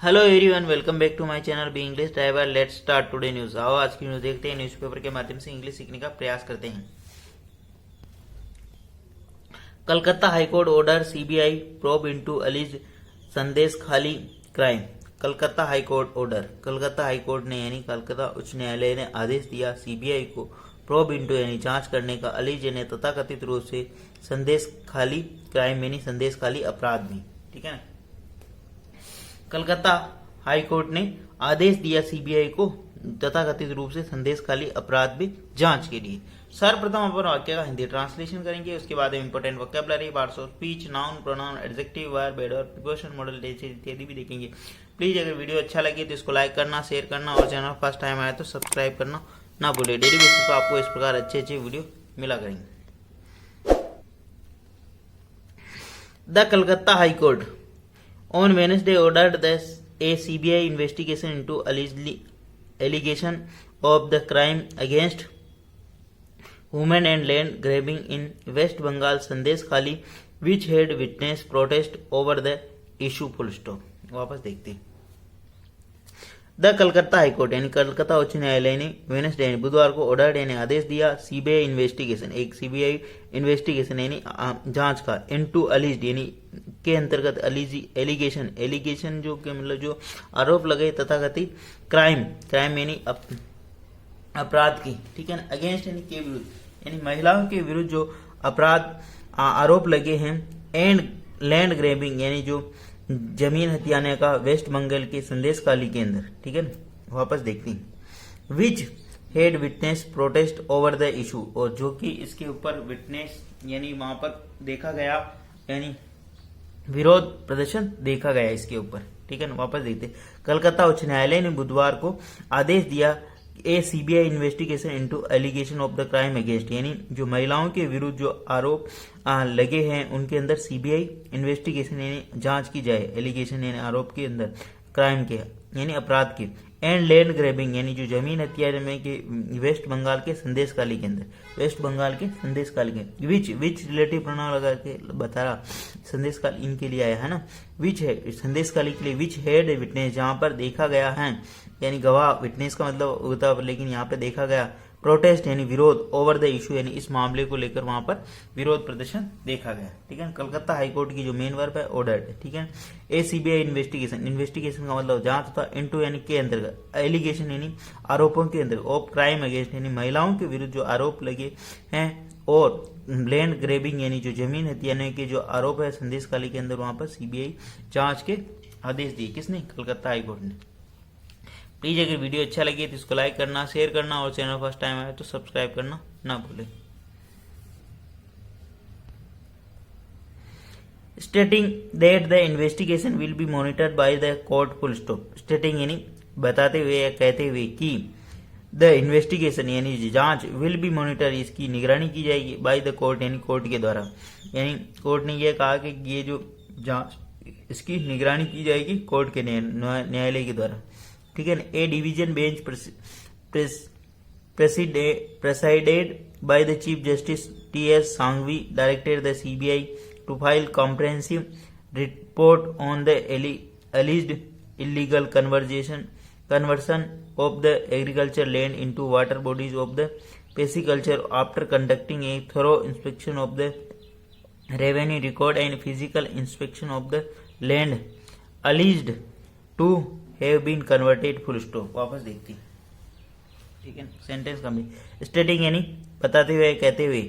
Hello everyone, welcome back to my channel be English driver. Let's start today news. आओ आज की news देखते हैं। न्यूज़पेपर के माध्यम से इंग्लिश सीखने का प्रयास करते हैं। Calcutta high court order CBI probe into allies संदेश खाली crime. Calcutta high court order, Calcutta high court ने यानी कलकत्ता उच्च न्यायालय ने आदेश दिया सीबीआई को प्रोब इनटू यानी जांच करने का अलीज ने तथाकथित रूप से संदेश खाली क्राइम यानी संदेश खाली अपराध में। ठीक है ना। कलकत्ता हाईकोर्ट ने आदेश दिया सीबीआई को तथाकथित रूप से संदेश खाली अपराध में जांच के लिए। सर्वप्रथम अपन वाक्य का हिंदी ट्रांसलेशन करेंगे, उसके बाद important vocabulary, parts of speech, noun, pronoun, adjective, verb, adverb, preposition, model इत्यादि भी देखेंगे। प्लीज अगर वीडियो अच्छा लगे तो इसको लाइक करना, शेयर करना और चैनल फर्स्ट टाइम आया तो सब्सक्राइब करना ना भूले। डेली बेसिस पर आपको इस प्रकार अच्छे वीडियो मिला करेंगे। The Calcutta high court on Wednesday ordered a CBI investigation into allegation of the crime against women and land grabbing in West Bengal Sandesh Khali, which had witnessed protest over the issue. Full stop। वापस देखते हैं। The Calcutta high court यानी कलकत्ता उच्च न्यायालय ने Wednesday बुधवार को order यानी आदेश दिया सीबीआई इन्वेस्टिगेशन, एक सीबीआई इन्वेस्टिगेशन यानी जांच का, इनटू अलीज यानी के अंतर्गत एलिगेशन जो के मतलब जो आरोप लगे तथाकथित क्राइम यानी अपराध की। ठीक है ना। अगेंस्ट यानी के विरुद्ध यानी महिलाओं के विरुद्ध जो अपराध आरोप लगे हैं। एंड लैंड ग्रैबिंग यानी जो जमीन हथियाने का वेस्ट बंगाल के संदेश खाली के अंदर। ठीक है ना। वापस देखते हैं। Which head witness protest over the issue, और जो कि इसके ऊपर विटनेस यानी वहां पर देखा गया यानी विरोध प्रदर्शन देखा गया इसके ऊपर। ठीक है ना। वापस देखते हैं। कलकत्ता उच्च न्यायालय ने बुधवार को आदेश दिया a CBI investigation into allegation of the crime against यानी जो महिलाओं के विरुद्ध जो आरोप लगे हैं उनके अंदर सीबीआई इन्वेस्टिगेशन यानी जांच की जाए, एलिगेशन यानी आरोप के अंदर क्राइम के यानी अपराध के। एंड लैंड ग्रैबिंग यानी जो जमीन हथियाने में के वेस्ट बंगाल के संदेश खाली के अंदर, वेस्ट बंगाल के संदेश खाली के विच रिलेटिव प्रोनाउन लगा के बता रहा संदेश खाली इनके लिए आया है ना। विच है संदेश खाली के लिए, विच हेड विटनेस जहां पर देखा गया है यानी गवाह, विटनेस का मतलब होता है लेकिन यहाँ पे देखा गया, प्रोटेस्ट यानी विरोध, ओवर द इशू यानी इस मामले को लेकर वहां पर विरोध प्रदर्शन देखा गया। ठीक है। कलकत्ता हाईकोर्ट की जो मेन वर्ब है ऑर्डर्ड है। ठीक है। ए सीबीआई इन्वेस्टिगेशन का मतलब जांच था, इनटू यानी के अंतर्गत, एलिगेशन यानी आरोपों के अंदर, ऑफ क्राइम अगेंस्ट यानी महिलाओं के विरुद्ध जो आरोप लगे हैं, और लैंड ग्रेबिंग यानी जो जमीन हथियाने के जो आरोप है संदेश खाली के अंदर, वहां पर सीबीआई जांच के आदेश दिए। किसने? कलकत्ता हाईकोर्ट ने। प्लीज अगर वीडियो अच्छा लगे तो इसको लाइक करना, शेयर करना और चैनल फर्स्ट टाइम आए तो सब्सक्राइब करना ना भूलें। Stating that the investigation will be monitored by the court. Full stop. स्टेटिंग यानी बताते हुए या कहते हुए कि द इन्वेस्टिगेशन यानी जांच, विल बी मॉनिटर इसकी निगरानी की जाएगी, बाय द कोर्ट यानी कोर्ट के द्वारा। यानी कोर्ट ने यह कहा कि ये जो जांच इसकी निगरानी की जाएगी कोर्ट के न्यायालय के द्वारा। ठीक है ना। A division bench presided by the chief justice T S. Sanghvi directed the CBI to file comprehensive report on the alleged illegal conversion of the agriculture land into water bodies of the pisciculture after conducting a thorough inspection of the revenue record and physical inspection of the land alleged to have been converted। Full stop. वापस देखते हैं। ठीक है। Sentence complete. स्टेटिंग यानी बताते हुए कहते हुए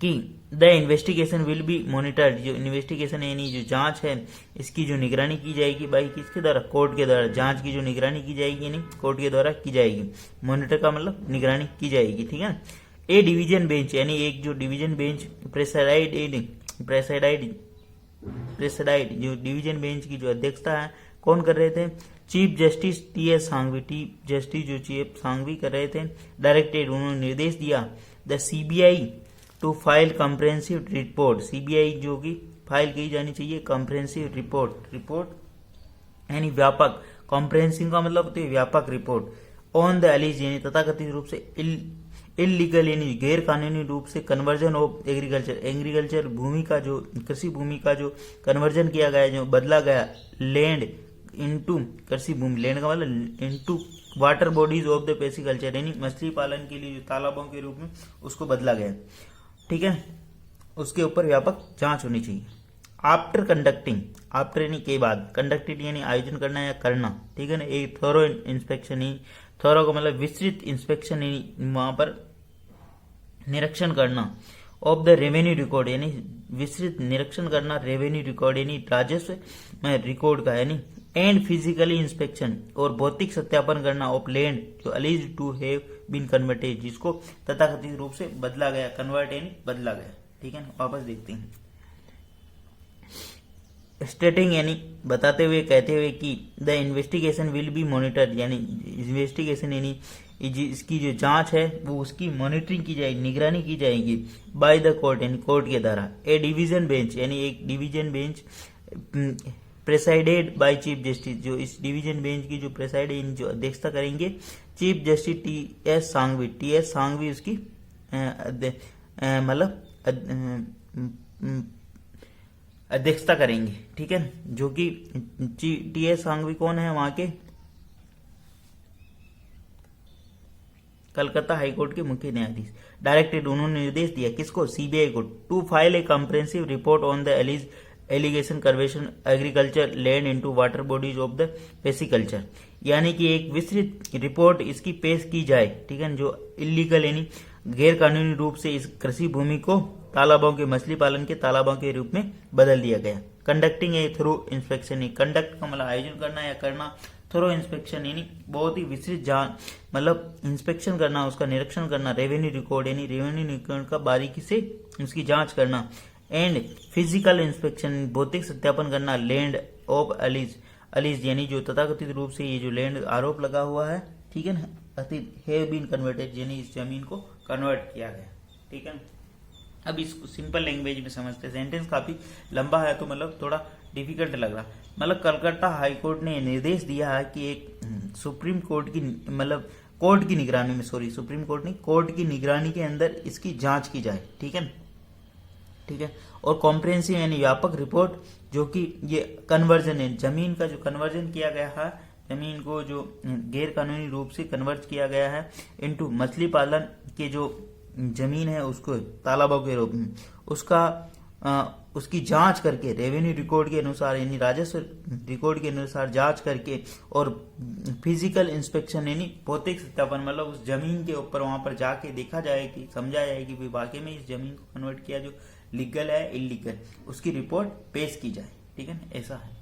कि the investigation will be monitored, जो इन्वेस्टिगेशन यानी जो जांच है इसकी जो निगरानी की जाएगी भाई किसके द्वारा? कोर्ट के द्वारा। जांच की जो निगरानी की जाएगी यानी कोर्ट के द्वारा की जाएगी। मॉनिटर का मतलब निगरानी की जाएगी। ठीक है। ए डिवीजन बेंच यानी एक जो डिवीजन बेंच प्रेसाइड जो डिवीजन बेंच की जो अध्यक्षता है कौन कर रहे थे? Chief justice T S. Sanghvi. Chief justice जो चीफ सांघवी कर रहे थे। डायरेक्टेड उन्होंने निर्देश दिया the CBI to file comprehensive report, CBI जो कि फाइल की जानी चाहिए कॉम्प्रहेंसिव रिपोर्ट यानी व्यापक, कॉम्प्रहेंसिव का मतलब होती है व्यापक रिपोर्ट, ऑन द एलिज यानी तथाकथित रूप से इलीगल यानी गैर कानूनी रूप से कन्वर्जन ऑफ एग्रीकल्चर भूमि का जो कृषि भूमि का जो कन्वर्जन किया गया, जो बदला गया, लैंड इनटू कृषि भूमि, लैंड का मतलब into water bodies of the pisciculture, यानी मछली पालन के लिए जो तालाबों के रूप में उसको बदला गया। ठीक है, उसके ऊपर व्यापक जांच होनी चाहिए। आफ्टर कंडक्टिंग, आफ्टर यानी के बाद, कंडक्टेड यानी आयोजन करना या करना। ठीक है ना, एक थोरो इंस्पेक्शन ही, थोरो का मतलब विस्तृत इंस्पेक्शन ही, वहां पर निरीक्षण करना ऑफ द रेवेन्यू रिकॉर्ड, यानी विस्तृत निरीक्षण करना रेवेन्यू रिकॉर्ड यानी राजस्व में रिकॉर्ड का, यानी एंड फिजिकली इंस्पेक्शन और भौतिक सत्यापन करना ऑफ लैंड जो alleged to have been converted, जिसको तथाकथित रूप से बदला गया, कन्वर्ट यानी बदला गया। ठीक है, वापस देखते हैं। स्टेटिंग यानी बताते हुए, कहते हुए कि the investigation will be monitored, यानी इन्वेस्टिगेशन यानी इसकी जो जांच है वो उसकी मॉनिटरिंग की जाएगी, निगरानी की जाएगी बाय द कोर्ट, यानी कोर्ट के द्वारा। ए डिवीजन बेंच यानी एक division bench presided by chief justice, जो इस डिवीजन बेंच की जो प्रेसाइड जो अध्यक्षता करेंगे chief justice T S. Sanghvi, T S. Sanghvi उसकी मतलब अध्यक्षता करेंगे। ठीक है, जो कि टी.एस. सांघवी कौन है, वहां के कलकत्ता हाईकोर्ट के मुख्य न्यायाधीश। डायरेक्टेड, उन्होंने निर्देश दिया किसको, सीबीआई को, to file a comprehensive report on the allegation conversion agriculture land into water bodies of the pisciculture, यानी कि एक विस्तृत रिपोर्ट इसकी पेश की जाए। ठीक है, जो इलीगल यानी गैर कानूनी रूप से इस कृषि भूमि को तालाबों के मछली पालन के तालाबों के रूप में बदल दिया गया। Conducting A through inspection, conduct का मतलब आयोजन करना या करना, थ्रो इंस्पेक्शन यानी बहुत ही विस्तृत जांच, मतलब इंस्पेक्शन करना, उसका निरीक्षण करना, रेवेन्यू रिकॉर्ड यानी रेवेन्यू रिकॉर्ड का बारीकी से उसकी जांच करना, एंड फिजिकल इंस्पेक्शन भौतिक सत्यापन करना लैंड ऑफ अलीज यानी जो तथाकथित रूप से ये जो लैंड आरोप लगा हुआ है, ठीक है ना, हैव बीन कन्वर्टेड यानी इस जमीन को कन्वर्ट किया गया। ठीक है, अब इसको सिंपल लैंग्वेज में समझते हैं। सेंटेंस काफी लंबा है तो मतलब थोड़ा डिफिकल्ट लग रहा। मतलब कलकत्ता हाईकोर्ट ने निर्देश दिया है कि एक सुप्रीम कोर्ट की मतलब कोर्ट की निगरानी में, सॉरी सुप्रीम कोर्ट नहीं, कोर्ट की निगरानी के अंदर इसकी जांच की जाए। ठीक है, ठीक है, और कॉम्प्रिहेंसिव यानी व्यापक रिपोर्ट, जो कि ये कन्वर्जन है, जमीन का जो कन्वर्जन किया गया है, जमीन को जो गैर कानूनी रूप से कन्वर्ट किया गया है इनटू मछली पालन के जो जमीन है उसको तालाबों के रूप में, उसकी जांच करके रेवेन्यू रिकॉर्ड के अनुसार यानी राजस्व रिकॉर्ड के अनुसार जांच करके, और फिजिकल इंस्पेक्शन यानी भौतिक सत्यापन, मतलब उस जमीन के ऊपर वहां पर जाके देखा जाए कि समझा जाए कि भाई वाकई में इस जमीन को कन्वर्ट किया जो लीगल है इलीगल, उसकी रिपोर्ट पेश की जाए। ठीक है, ऐसा है।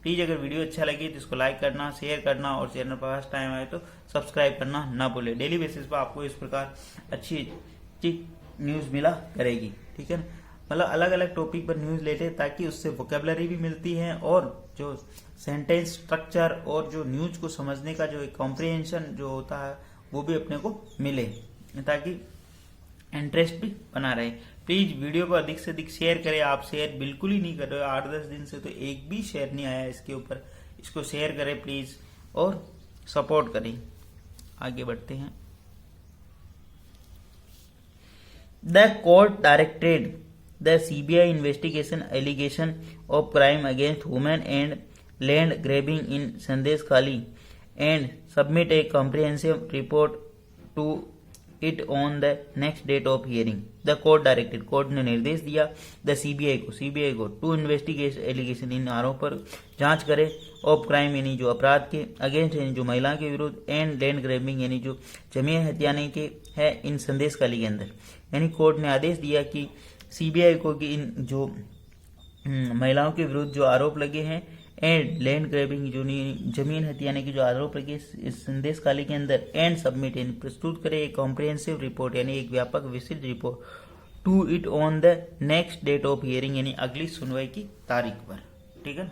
प्लीज अगर वीडियो अच्छा लगे तो इसको लाइक करना, शेयर करना, और चैनल पर फर्स्ट टाइम आए तो सब्सक्राइब करना ना भूले। डेली बेसिस पर आपको इस प्रकार अच्छी न्यूज मिला करेगी। ठीक है, मतलब अलग अलग टॉपिक पर न्यूज लेते हैं ताकि उससे वोकेबलरी भी मिलती है, और जो सेंटेंस स्ट्रक्चर और जो न्यूज को समझने का जो कॉम्प्रिहेंशन जो होता है वो भी अपने को मिले, ताकि इंटरेस्ट भी बना रहे। प्लीज वीडियो को अधिक से अधिक शेयर करें। आप शेयर बिल्कुल ही नहीं कर रहे हो, 8-10 दिन से तो एक भी शेयर नहीं आया इसके ऊपर। इसको शेयर करें प्लीज और सपोर्ट करें। आगे बढ़ते हैं। The court directed the CBI investigation allegation of crime against women and land grabbing in Sandesh Khali and submit a comprehensive report to it on the next date of hearing. The court directed, court ने निर्देश दिया the CBI को to investigate allegation, इन आरोप पर जांच करे, of crime यानी जो अपराध के, अगेंस्ट यानी जो महिलाओं के विरुद्ध, एंड लैंड ग्रैबिंग यानी जो जमीन हथियाने के है इन संदेश खाली के अंदर। यानी कोर्ट ने आदेश दिया कि सीबीआई को कि इन जो महिलाओं के विरुद्ध जो आरोप लगे हैं, एंड लैंड ग्रैबिंग जो जमीन हथियाने की जो आरोप लगे इस संदेश खाली के अंदर, एंड सबमिट यानी प्रस्तुत करे एक कॉम्प्रिहेंसिव रिपोर्ट यानी एक व्यापक विस्तृत report to it on the next date of hearing यानी अगली सुनवाई की तारीख पर। ठीक है,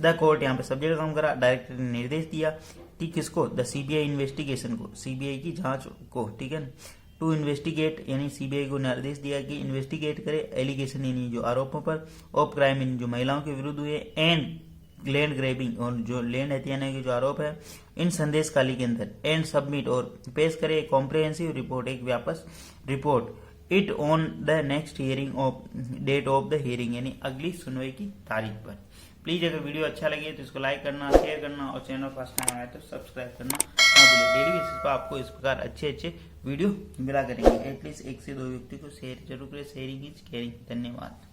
द कोर्ट यहाँ पे सब्जेक्ट काम करा, डायरेक्टर ने निर्देश दिया कि किसको, द सीबीआई इन्वेस्टिगेशन को, सीबीआई की जांच को। ठीक है, टू इन्वेस्टिगेट यानी सीबीआई को निर्देश दिया कि इन्वेस्टिगेट करे एलिगेशन यानी जो आरोपों पर, ऑफ क्राइम यानी जो महिलाओं के विरुद्ध हुए, एंड लैंड ग्रैबिंग और जो लैंड हथियाने के जो आरोप है इन संदेश खाली के अंदर, एंड सबमिट और पेश करे एक कॉम्प्रिहेंसिव रिपोर्ट, एक व्यापक report, it on the next hearing of date of the hearing यानी अगली सुनवाई की तारीख पर। प्लीज़ अगर वीडियो अच्छा लगे तो इसको लाइक करना, शेयर करना और चैनल फर्स्ट टाइम आया तो सब्सक्राइब करना ना भूलें। डेली बेसिस पर आपको इस प्रकार अच्छे अच्छे वीडियो मिला करेंगे। एटलीस्ट 1 से 2 व्यक्ति को शेयर जरूर करें। Sharing is caring. धन्यवाद।